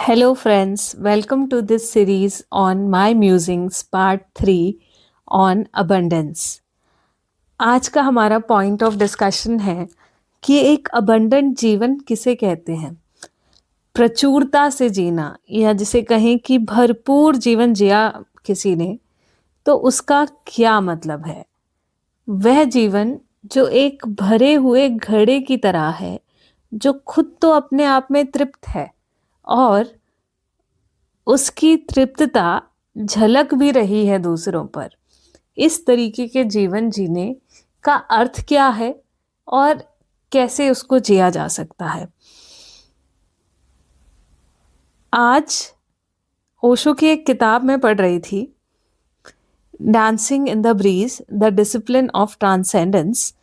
Hello, friends. Welcome to this series on My Musings Part 3 on Abundance. आज का हमारा point of discussion है कि एक अबंडेंट जीवन किसे कहते हैं। प्रचुरता से जीना या जिसे कहें कि भरपूर जीवन जिया किसी ने, तो उसका क्या मतलब है। वह जीवन जो एक भरे हुए घड़े की तरह है, जो खुद तो अपने आप में तृप्त है और उसकी तृप्तता झलक भी रही है दूसरों पर। इस तरीके के जीवन जीने का अर्थ क्या है और कैसे उसको जिया जा सकता है। आज ओशो की एक किताब में पढ़ रही थी, dancing in the breeze the discipline of transcendence,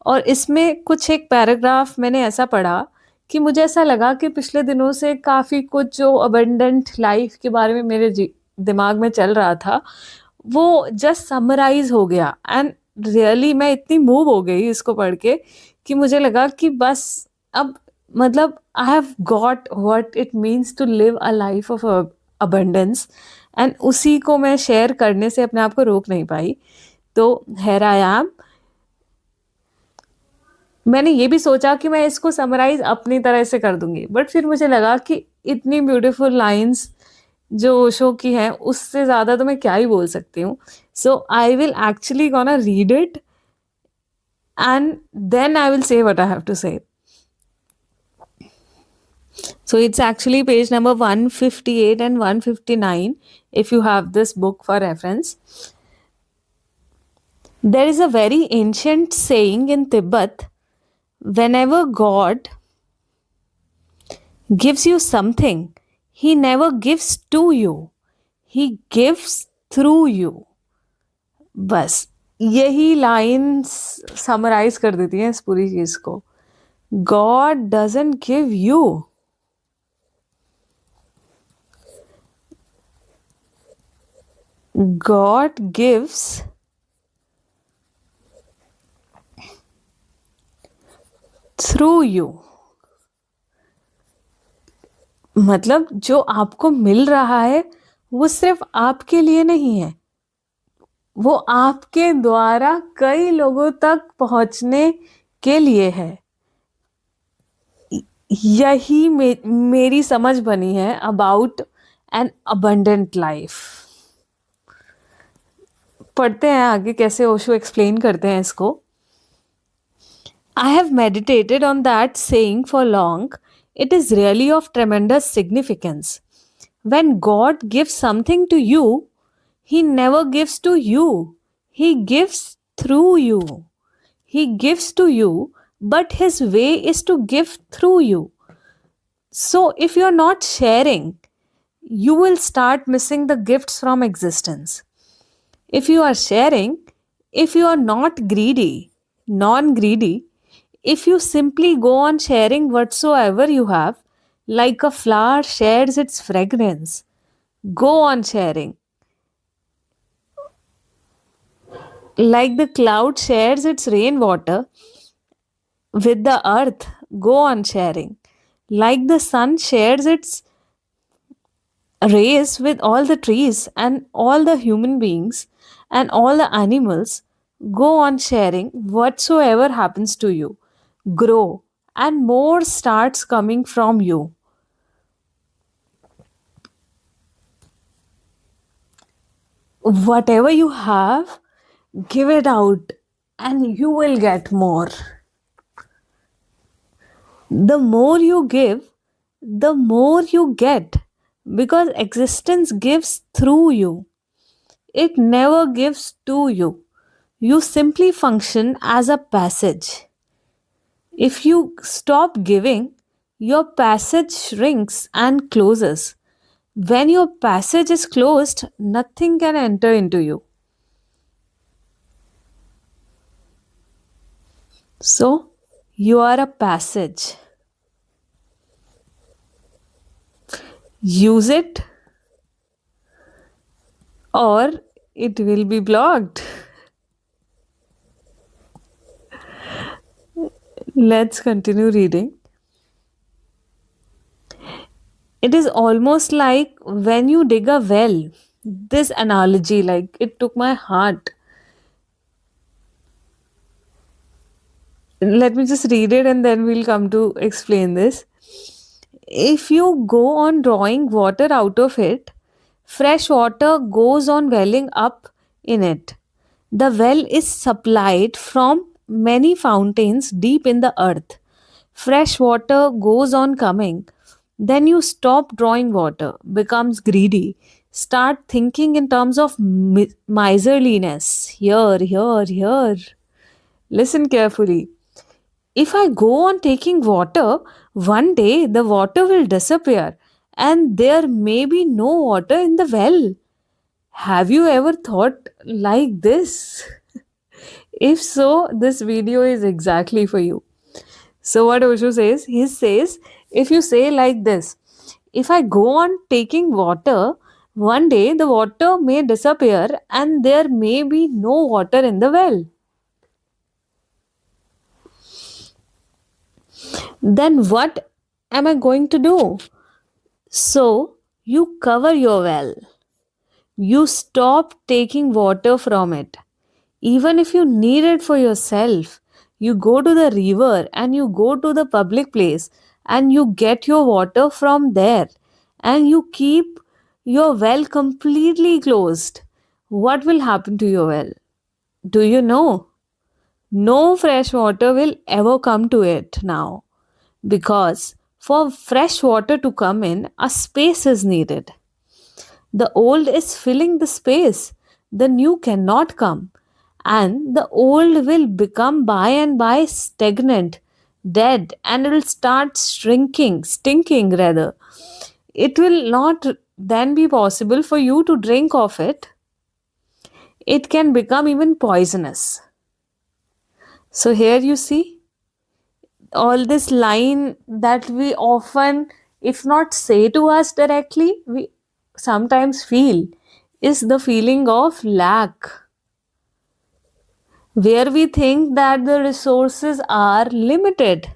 और इसमें कुछ एक पैराग्राफ मैंने ऐसा पढ़ा कि मुझे ऐसा लगा कि पिछले दिनों से काफ़ी कुछ जो अबंडेंट लाइफ के बारे में मेरे दिमाग में चल रहा था वो जस्ट समराइज हो गया। एंड रियली मैं इतनी मूव हो गई इसको पढ़ के कि मुझे लगा कि बस अब मतलब I have got what it means to live a life of abundance, एंड उसी को मैं शेयर करने से अपने आप को रोक नहीं पाई। तो हेयर आई एम। मैंने ये भी सोचा कि मैं इसको समराइज अपनी तरह से कर दूंगी, बट फिर मुझे लगा कि इतनी ब्यूटीफुल लाइंस जो ओशो की हैं उससे ज़्यादा तो मैं क्या ही बोल सकती हूँ। So I will actually gonna read it and then I will say what I have to say. So it's actually page number 158 and 159 if you have this book for reference. There is a very ancient saying in Tibet: whenever God gives you something, He never gives to you, He gives through you. बस यही lines summarise कर देती हैं इस पूरी चीज को। God doesn't give you, God gives through you. मतलब जो आपको मिल रहा है वो सिर्फ आपके लिए नहीं है, वो आपके द्वारा कई लोगों तक पहुंचने के लिए है। यही मेरी समझ बनी है अबाउट एन अबंडेंट लाइफ। पढ़ते हैं आगे कैसे ओशो एक्सप्लेन करते हैं इसको। I have meditated on that saying for long. It is really of tremendous significance. When God gives something to you, He never gives to you, He gives through you. He gives to you, but His way is to give through you. So, if you're not sharing, you will start missing the gifts from existence. If you are sharing, if you are not greedy, non greedy, if you simply go on sharing whatsoever you have, like a flower shares its fragrance, go on sharing. Like the cloud shares its rainwater with the earth, go on sharing. Like the sun shares its rays with all the trees and all the human beings and all the animals, go on sharing whatsoever happens to you. Grow, and more starts coming from you. Whatever you have, give it out, and you will get more. The more you give, the more you get, because existence gives through you. It never gives to you. You simply function as a passage. If you stop giving, your passage shrinks and closes. When your passage is closed, nothing can enter into you. So, you are a passage. Use it or it will be blocked. Let's continue reading. It is almost like when you dig a well. This analogy, like, it took my heart. Let me just read it and then we'll come to explain this. If you go on drawing water out of it, fresh water goes on welling up in it. The well is supplied from many fountains deep in the earth. Fresh water goes on coming. Then you stop drawing water, becomes greedy, start thinking in terms of miserliness. Here, here, here. Listen carefully. If I go on taking water, one day the water will disappear and there may be no water in the well. Have you ever thought like this? If so, this video is exactly for you. So, what Osho says, he says, if you say like this, if I go on taking water, one day the water may disappear and there may be no water in the well. Then what am I going to do? So, you cover your well. You stop taking water from it. Even if you need it for yourself, you go to the river and you go to the public place and you get your water from there and you keep your well completely closed. What will happen to your well? Do you know? No fresh water will ever come to it now because for fresh water to come in, a space is needed. The old is filling the space, the new cannot come, and the old will become by and by stagnant, dead, and it will start shrinking, stinking rather. It will not then be possible for you to drink of it. It can become even poisonous. So, here you see all this line that we often, if not say to us directly, we sometimes feel is the feeling of lack, where we think that the resources are limited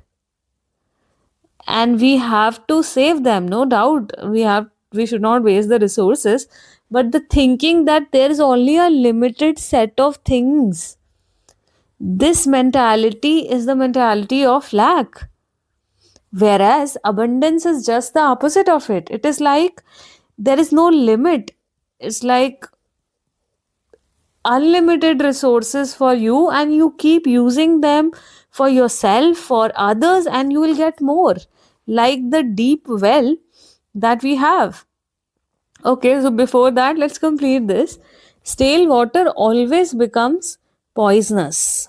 and we have to save them. No doubt we should not waste the resources, but the thinking that there is only a limited set of things, this mentality is the mentality of lack. Whereas abundance is just the opposite of it. It is like there is no limit. It's like unlimited resources for you, and you keep using them for yourself, for others, and you will get more. Like the deep well that we have. Okay, so before that, let's complete this. Stale water always becomes poisonous.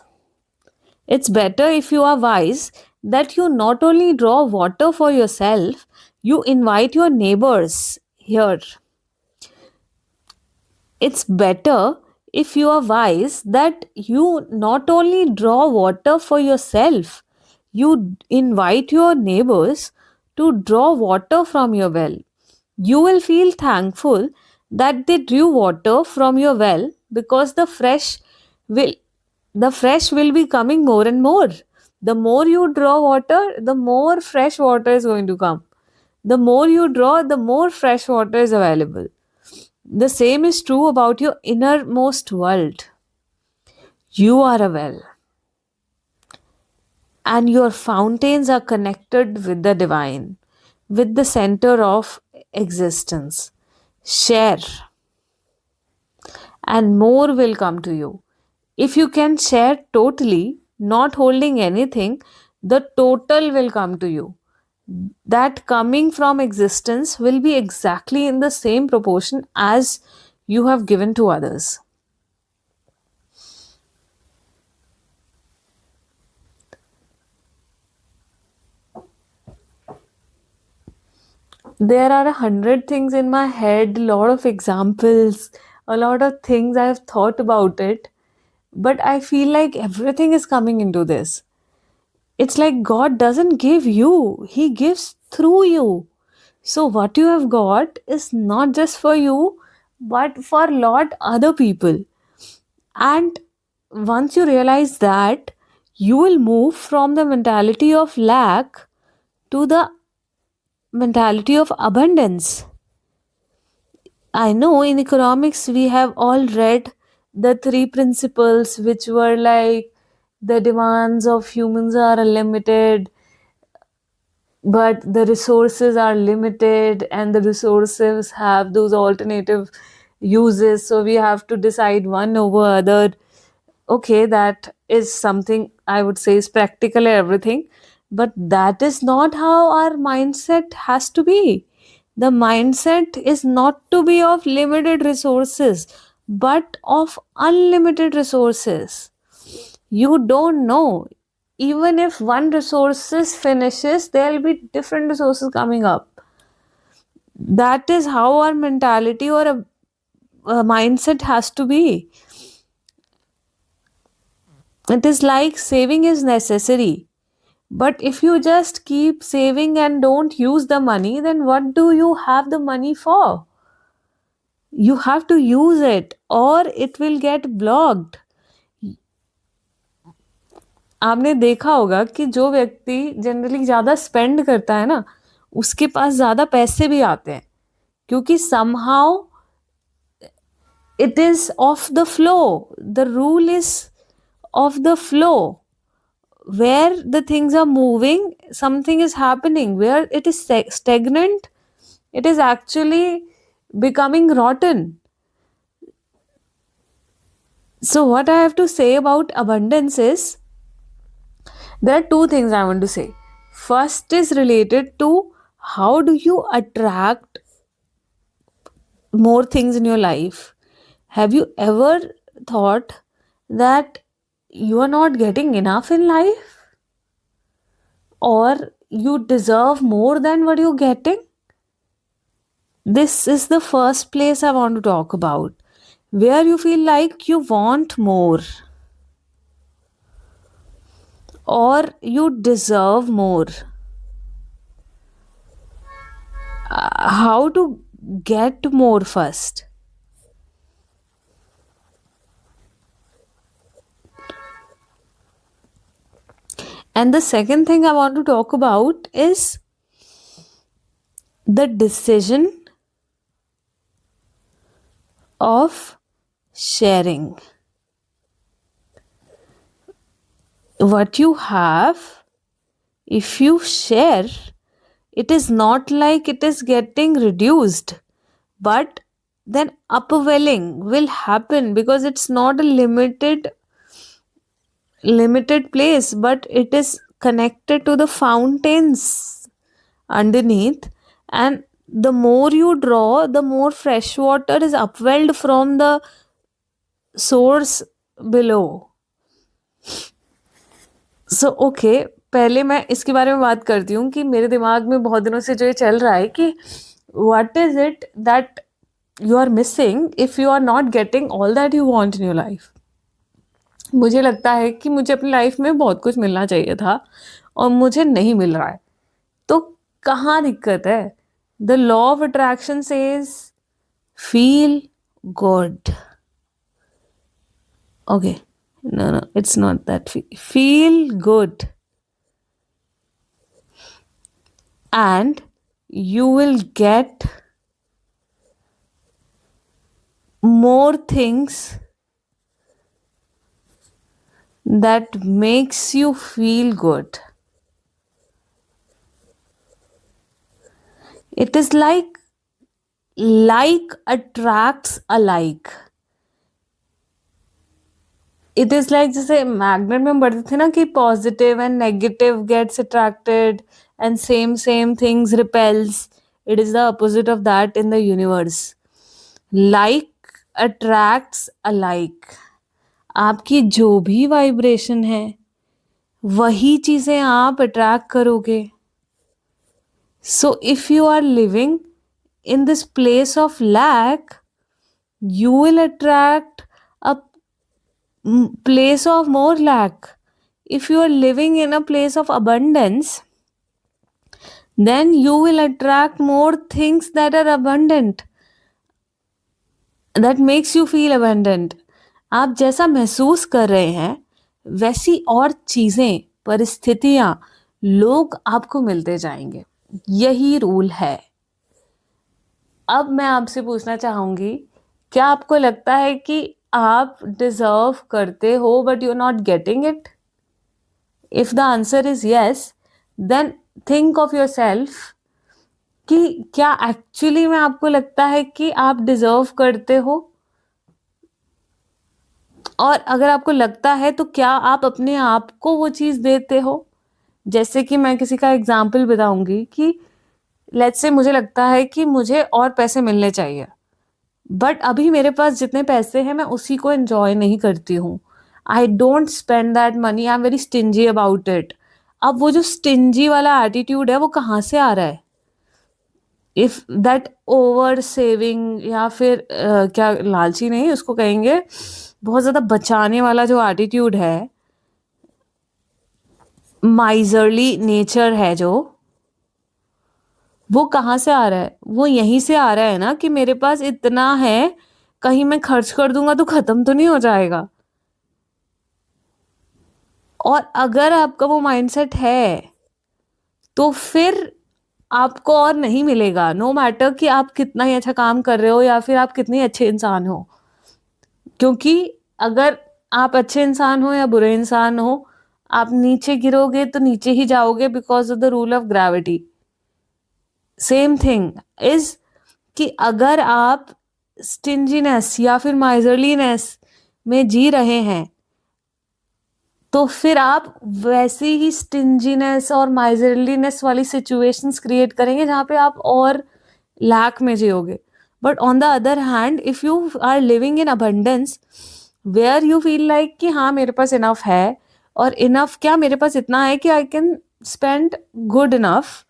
It's better, if you are wise, that you not only draw water for yourself, you invite your neighbors here. It's better, if you are wise, that you not only draw water for yourself, you invite your neighbors to draw water from your well. You will feel thankful that they drew water from your well because will the fresh will be coming more and more. The more you draw water, the more fresh water is going to come. The more you draw, the more fresh water is available. The same is true about your innermost world. You are a well, and your fountains are connected with the divine, with the center of existence. Share, and more will come to you. If you can share totally, not holding anything, the total will come to you. That coming from existence will be exactly in the same proportion as you have given to others. There are 100 things in my head, a lot of examples, a lot of things I have thought about it, but I feel like everything is coming into this. It's like God doesn't give you, He gives through you. So what you have got is not just for you, but for a lot other people. And once you realize that, you will move from the mentality of lack to the mentality of abundance. I know in economics we have all read the three principles, which were like the demands of humans are unlimited, but the resources are limited, and the resources have those alternative uses. So we have to decide one over other. Okay, that is something I would say is practical and everything, but that is not how our mindset has to be. The mindset is not to be of limited resources, but of unlimited resources. You don't know. Even if one resources finishes, there'll be different resources coming up. That is how our mentality or a mindset has to be. It is like saving is necessary. But if you just keep saving and don't use the money, then what do you have the money for? You have to use it or it will get blocked. आपने देखा होगा कि जो व्यक्ति generally ज़्यादा spend करता है ना, उसके पास ज़्यादा पैसे भी आते हैं, क्योंकि somehow it is of the flow. The rule is of the flow. Where the things are moving, something is happening. Where it is stagnant, it is actually becoming rotten. So, what I have to say about abundance is there are two things I want to say. First is related to how do you attract more things in your life. Have you ever thought that you are not getting enough in life? Or you deserve more than what you're getting? This is the first place I want to talk about, where you feel like you want more or you deserve more. How to get more first? And the second thing I want to talk about is the decision of sharing. What you have, if you share, it is not like it is getting reduced, but then upwelling will happen because it's not a limited place, but it is connected to the fountains underneath, and the more you draw, the more fresh water is upwelled from the source below. So okay, पहले मैं इसके बारे में बात करती हूँ कि मेरे दिमाग में बहुत दिनों से जो ये चल रहा है कि what is it that you are missing if you are not getting all that you want in your life. मुझे लगता है कि मुझे अपनी लाइफ में बहुत कुछ मिलना चाहिए था और मुझे नहीं मिल रहा है. तो कहाँ दिक्कत है? The law of attraction says feel good. Okay, no, it's not that. Feel good and you will get more things that makes you feel good. It is like attracts alike. It is like जैसे magnet में हम पढ़ते थे ना कि positive and negative gets attracted and same things repels. It is the opposite of that in the universe. Like attracts alike. आपकी जो भी वाइब्रेशन है वही चीज़ें आप अट्रैक्ट करोगे. So if you are living in this place of lack, you will attract a place of more lack. If you are living in a place of abundance, then you will attract more things that are abundant, that makes you feel abundant. आप जैसा महसूस कर रहे हैं वैसी और चीज़ें, परिस्थितियाँ, लोग आपको मिलते जाएंगे. यही रूल है। अब मैं आपसे पूछना चाहूंगी, क्या आपको लगता है कि आप डिजर्व करते हो but you are not getting it? If the answer is yes, then think of your self कि क्या एक्चुअली में आपको लगता है कि आप डिजर्व करते हो? और अगर आपको लगता है तो क्या आप अपने आप को वो चीज देते हो? जैसे कि मैं किसी का एग्जाम्पल बताऊंगी कि लेट्स से मुझे लगता है कि मुझे और पैसे मिलने चाहिए, बट अभी मेरे पास जितने पैसे हैं मैं उसी को एंजॉय नहीं करती हूँ। I don't spend that money, I am very stingy about it. अब वो जो स्टिंजी वाला एटीट्यूड है वो कहाँ से आ रहा है? इफ दैट ओवर सेविंग, या फिर क्या, लालची नहीं उसको कहेंगे, बहुत ज्यादा बचाने वाला जो एटीट्यूड है, माइजरली नेचर है जो, वो कहाँ से आ रहा है? वो यहीं से आ रहा है ना कि मेरे पास इतना है, कहीं मैं खर्च कर दूंगा तो खत्म तो नहीं हो जाएगा। और अगर आपका वो माइंडसेट है तो फिर आपको और नहीं मिलेगा, नो मैटर कि आप कितना ही अच्छा काम कर रहे हो या फिर आप कितने अच्छे इंसान हो। क्योंकि अगर आप अच्छे इंसान हो या बुरे इंसान हो, आप नीचे गिरोगे तो नीचे ही जाओगे because of the rule of gravity. Same thing is कि अगर आप स्टिंजीनेस या फिर माइजरलीनेस में जी रहे हैं तो फिर आप वैसे ही स्टिंजीनेस और माइजरलीनेस वाली सिचुएशंस क्रिएट करेंगे जहां पे आप और लैक में जियोगे। But on the other hand, if you are living in abundance where you feel like कि हाँ मेरे पास इनफ है, और इनफ क्या, मेरे पास इतना है कि I can spend good enough.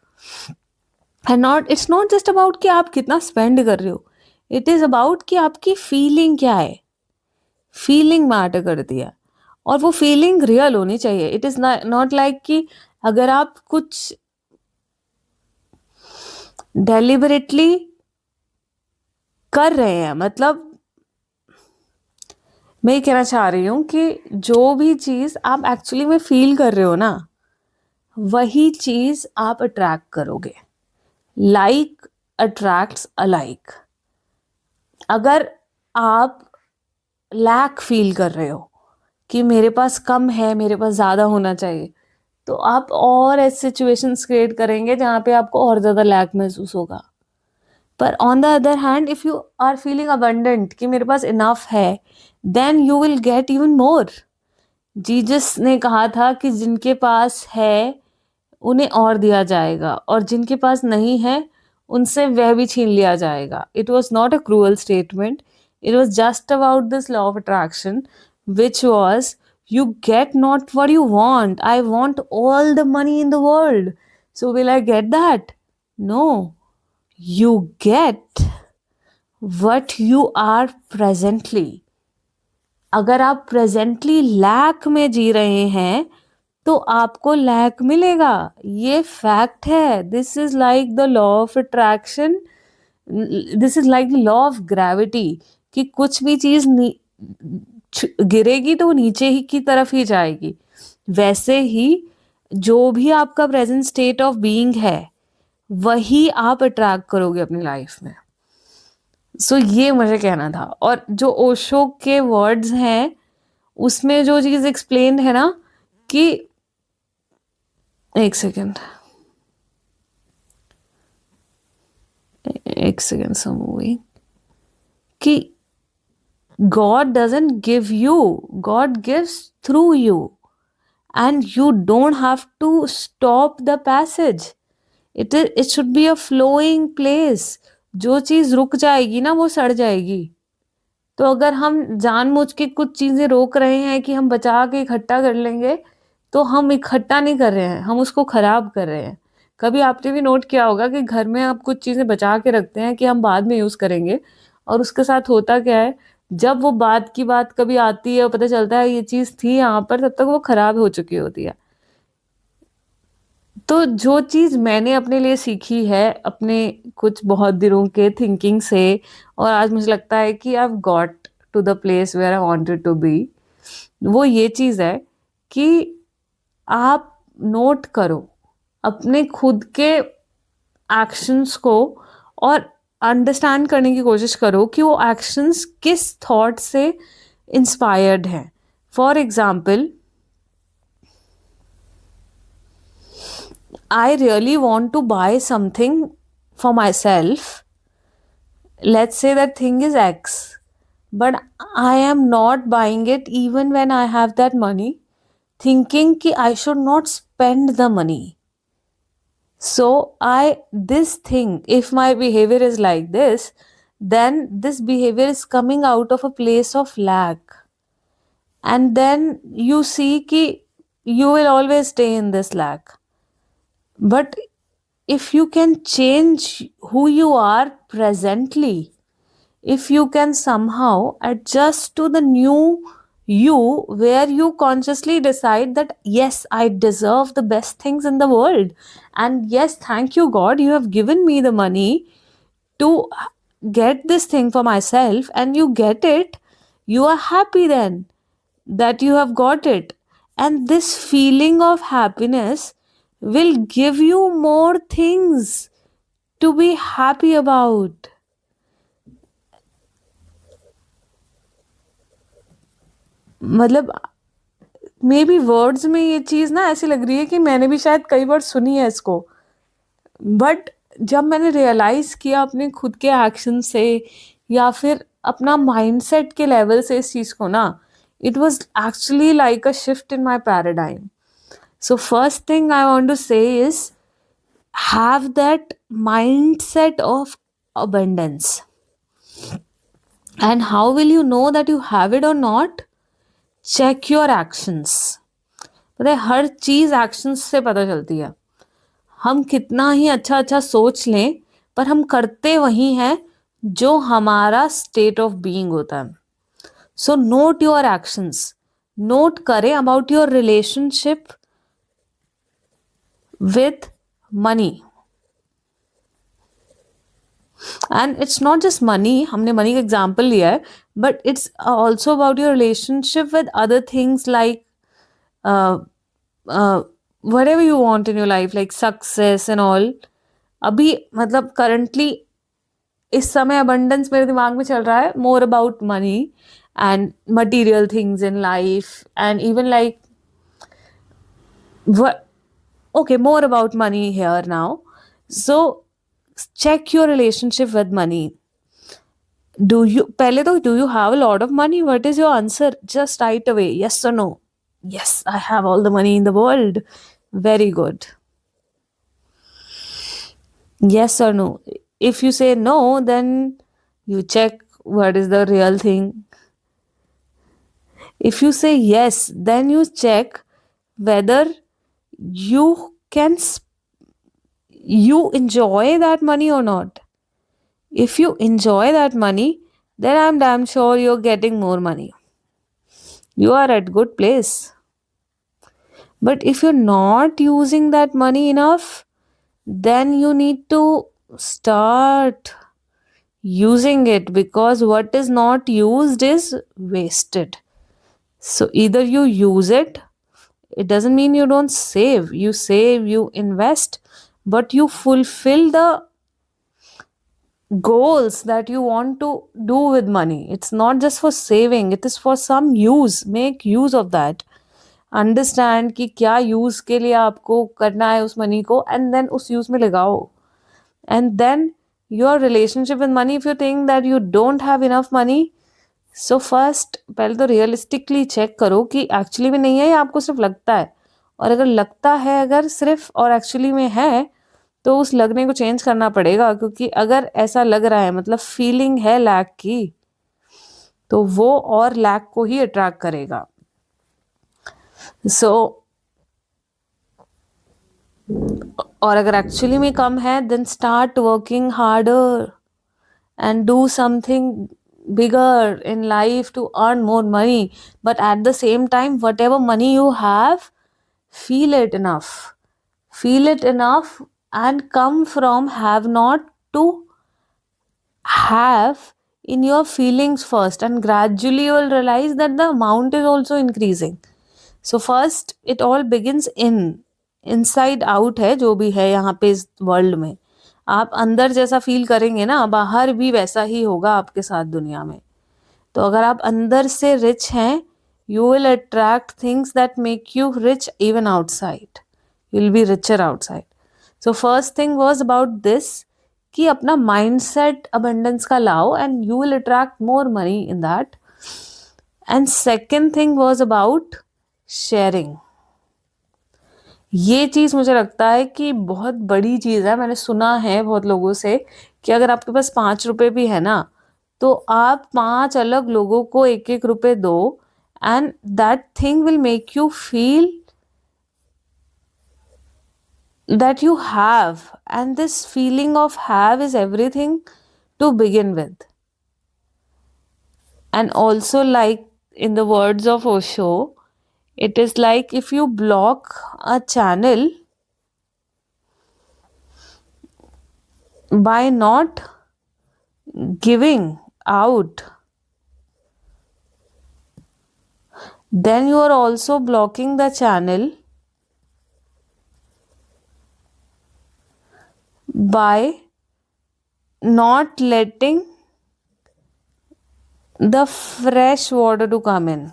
And not, it's not just about कि आप कितना स्पेंड कर रहे हो, इट इज अबाउट कि आपकी फीलिंग क्या है। फीलिंग मैटर करती है, और वो फीलिंग रियल होनी चाहिए। इट इज नॉट लाइक कि अगर आप कुछ डेलिबरेटली कर रहे हैं, मतलब मैं ये कहना चाह रही हूँ कि जो भी चीज आप एक्चुअली में फील कर रहे हो ना, वही चीज आप अट्रैक्ट करोगे। Like attracts alike. अगर आप लैक फील कर रहे हो कि मेरे पास कम है, मेरे पास ज्यादा होना चाहिए, तो आप और ऐसे सिचुएशंस क्रिएट करेंगे जहां पे आपको और ज्यादा लैक महसूस होगा। पर on the other hand, if you are feeling abundant कि मेरे पास इनफ है, then you will get even more. Jesus ने कहा था कि जिनके पास है उन्हें और दिया जाएगा, और जिनके पास नहीं है उनसे वह भी छीन लिया जाएगा। It was not a cruel statement, it was just about this law of attraction, which was, you get not what you want. I want all the money in the world. So will I get that? No. You get what you are presently. अगर आप presently lack में जी रहे हैं तो आपको lack मिलेगा। ये fact है। This is like the law of attraction, this is like the law of gravity, कि कुछ भी चीज गिरेगी तो वो नीचे ही की तरफ ही जाएगी। वैसे ही जो भी आपका प्रेजेंट स्टेट ऑफ बीइंग है वही आप अट्रैक्ट करोगे अपनी लाइफ में। सो ये मुझे कहना था। और जो ओशो के वर्ड्स हैं उसमें जो चीज एक्सप्लेन है ना, कि एक सेकेंड, एक सेकेंड समूवी, कि God doesn't give you, God gives through you, and you don't have to stop the passage. It should be a flowing place. जो चीज रुक जाएगी ना वो सड़ जाएगी। तो अगर हम जानबूझ के कुछ चीजें रोक रहे हैं कि हम बचा के इकट्ठा कर लेंगे, तो हम इकट्ठा नहीं कर रहे हैं, हम उसको खराब कर रहे हैं। कभी आपने भी नोट किया होगा कि घर में आप कुछ चीजें बचा के रखते हैं कि हम बाद में यूज करेंगे, और उसके साथ होता क्या है, जब वो बाद की बात कभी आती है और पता चलता है ये चीज थी यहाँ पर, तब तक वो खराब हो चुकी होती है। तो जो चीज मैंने अपने लिए सीखी है अपने कुछ बहुत दिनों के थिंकिंग से, और आज मुझे लगता है कि I have got to the place where I wanted to be, वो ये चीज है कि आप नोट करो अपने खुद के एक्शंस को और अंडरस्टैंड करने की कोशिश करो कि वो एक्शंस किस थॉट से इंस्पायर्ड हैं. For example, I really want to buy something for myself. Let's say that thing is X, but I am not buying it even when I have that money, thinking कि I should not spend the money. So this thing, if my behavior is like this, then this behavior is coming out of a place of lack. And then you see कि you will always stay in this lack. But if you can change who you are presently, if you can somehow adjust to the new you, where you consciously decide that yes, I deserve the best things in the world, and yes, thank you God, you have given me the money to get this thing for myself, and you get it, you are happy then that you have got it. And this feeling of happiness will give you more things to be happy about. मतलब may be words में ये चीज़ ना ऐसी लग रही है कि मैंने भी शायद कई बार सुनी है इसको, बट जब मैंने रियलाइज़ किया अपने खुद के एक्शन से या फिर अपना माइंडसेट के लेवल से इस चीज़ को ना, it was actually like a shift in my paradigm. So first thing I want to say is, have that mindset of abundance. And how will you know that you have it or not? Check your actions. पता है हर चीज़ actions से पता चलती है. हम कितना ही अच्छा अच्छा सोच लें, पर हम करते वही हैं जो हमारा स्टेट ऑफ बीइंग होता है. So not your actions. Note करें about your relationship with money. And it's not just money, हमने money का example लिया है, but it's also about your relationship with other things like whatever you want in your life, like success and all. अभी मतलब currently इस समय abundance मेरे दिमाग में चल रहा है more about money and material things in life, and even like okay, more about money here now. So check your relationship with money. Do you have a lot of money? What is your answer? Just right away, yes or no? Yes, I have all the money in the world. Very good. Yes or no? If you say no, then you check what is the real thing. If you say yes, then you check whether you can you enjoy that money or not. If you enjoy that money, then I'm damn sure you're getting more money. You are at good place. But if you're not using that money enough, then you need to start using it, because what is not used is wasted. So either you use it. It doesn't mean you don't save. You save, you invest, but you fulfill the goals that you want to do with money. It's not just for saving, it is for some use. Make use of that. Understand कि क्या use के लिए आपको करना है उस money को, and then उस use में लगाओ. And then your relationship with money, if you think that you don't have enough money, so first पहले तो realistically check करो कि actually में नहीं है या आपको सिर्फ लगता है. और अगर लगता है अगर सिर्फ और actually में है, तो उस लगने को चेंज करना पड़ेगा, क्योंकि अगर ऐसा लग रहा है मतलब फीलिंग है लैक की, तो वो और लैक को ही अट्रैक्ट करेगा. सो और अगर एक्चुअली में कम है, then start working harder and do something bigger in life to earn more money. But at the same time, whatever money you have, feel it enough. Feel it enough and come from have not to have in your feelings first, and gradually you will realize that the amount is also increasing. So first it all begins inside out है जो भी है यहाँ पे इस world में. आप अंदर जैसा फील करेंगे ना, बाहर भी वैसा ही होगा आपके साथ दुनिया में। तो अगर आप अंदर से रिच हैं, you will attract things that make you rich even outside, you will be richer outside. So first thing was about this, कि अपना माइंडसेट अबंडेंस का लाओ and you will attract more money in that. And second thing was about sharing. ये चीज़ मुझे लगता है कि बहुत बड़ी चीज़ है। मैंने सुना है बहुत लोगों से कि अगर आपके पास 5 रुपए भी है ना, तो आप 5 अलग लोगों को 1-1 रुपए दो, and that thing will make you feel that you have, and this feeling of have is everything to begin with. And also, like in the words of Osho, it is like if you block a channel by not giving out, then you are also blocking the channel by not letting the fresh water to come in.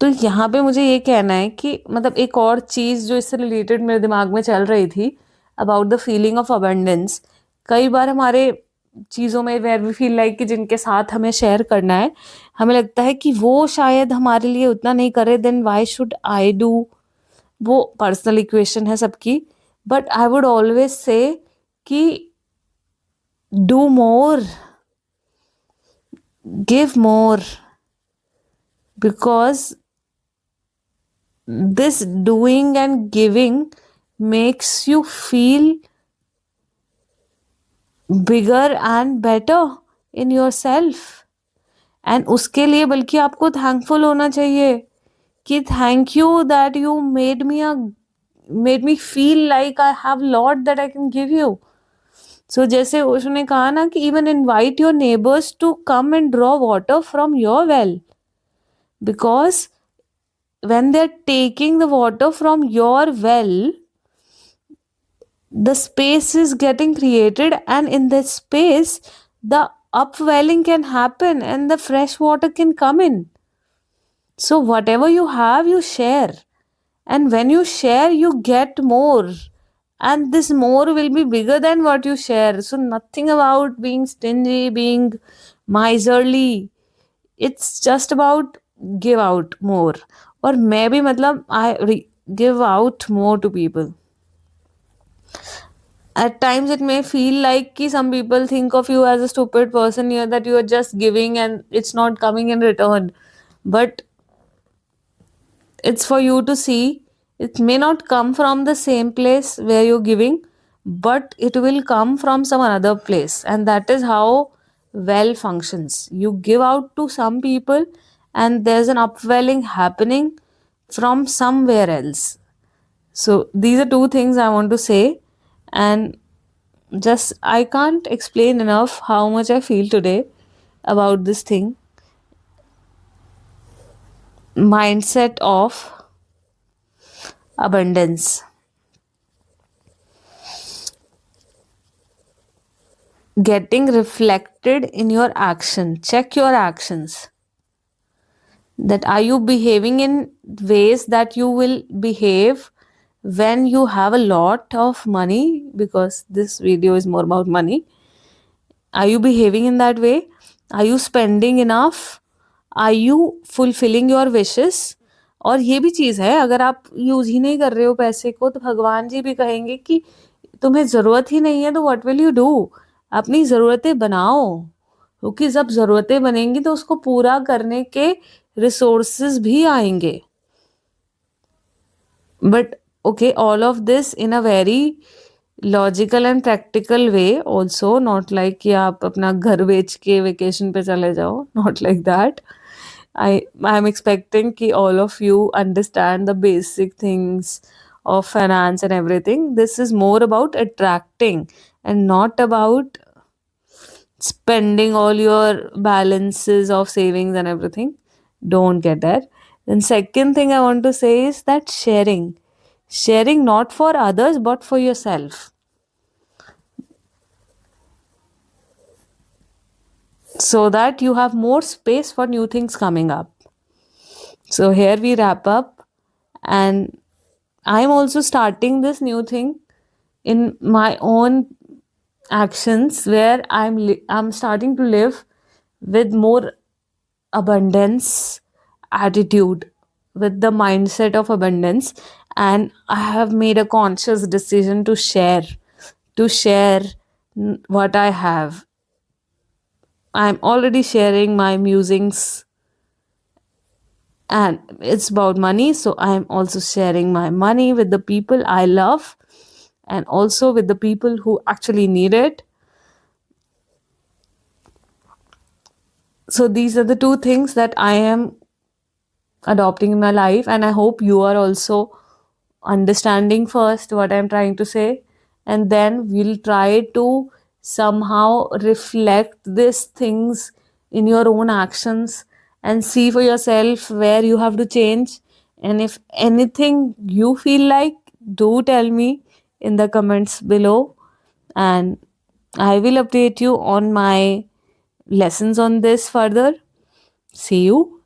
तो यहाँ पे मुझे ये कहना है कि मतलब एक और चीज़ जो इससे रिलेटेड मेरे दिमाग में चल रही थी about the feeling of abundance. कई बार हमारे चीज़ों में वेयर वी फील लाइक कि जिनके साथ हमें शेयर करना है, हमें लगता है कि वो शायद हमारे लिए उतना नहीं करे, then why should I do. वो पर्सनल इक्वेशन है सबकी, but I would always say कि do more, give more, because this doing and giving makes you feel bigger and better in yourself. and उसके लिए बल्कि आपको थैंकफुल होना चाहिए कि thank you that you made me feel like I have lot that I can give you. So जैसे उसने कहा ना कि even invite your neighbours to come and draw water from your well, because when they're taking the water from your well, the space is getting created, and in this space the upwelling can happen and the fresh water can come in. So whatever you have, you share, and when you share you get more, and this more will be bigger than what you share. So nothing about being stingy, being miserly, it's just about give out more. और मैं भी मतलब I give out more to people. At times it may feel like कि some people think of you as a stupid person here, that you are just giving and it's not coming in return. But it's for you to see, it may not come from the same place where you're giving, but it will come from some another place, and that is how well functions. You give out to some people and there's an upwelling happening from somewhere else. So these are two things I want to say, and just I can't explain enough how much I feel today about this thing, mindset of abundance. Getting reflected in your action. Check your actions. That are you behaving in ways that you will behave when you have a lot of money, because this video is more about money. Are you behaving in that way? Are you spending enough? Are you fulfilling your wishes? और ये भी चीज़ है, अगर आप use ही नहीं कर रहे हो पैसे को, तो भगवान जी भी कहेंगे कि तुम्हें ज़रूरत ही नहीं है, तो व्हाट विल यू डू। अपनी ज़रूरतें बनाओ, क्योंकि जब ज़रूरतें बनेंगी तो उसको पूरा करने के रिसोर्सेज भी आएंगे। But okay, all of this in a very logical and practical way also, not like कि आप अपना घर बेच के वेकेशन पे चले जाओ, not like that. I am expecting कि all of you understand the basic things of finance and everything. This is more about attracting and not about spending all your balances of savings and everything. Don't get that. Then second thing I want to say is that sharing. Sharing not for others but for yourself, so that you have more space for new things coming up. So here we wrap up, and I'm also starting this new thing in my own actions, where I'm starting to live with more abundance attitude, with the mindset of abundance. And I have made a conscious decision to share what I have. I'm already sharing my musings, and it's about money, so I'm also sharing my money with the people I love, and also with the people who actually need it. So these are the two things that I am adopting in my life, and I hope you are also understanding first what I'm trying to say, and then we'll try to somehow reflect these things in your own actions and see for yourself where you have to change. And if anything you feel like, do tell me in the comments below, and I will update you on my lessons on this further. See you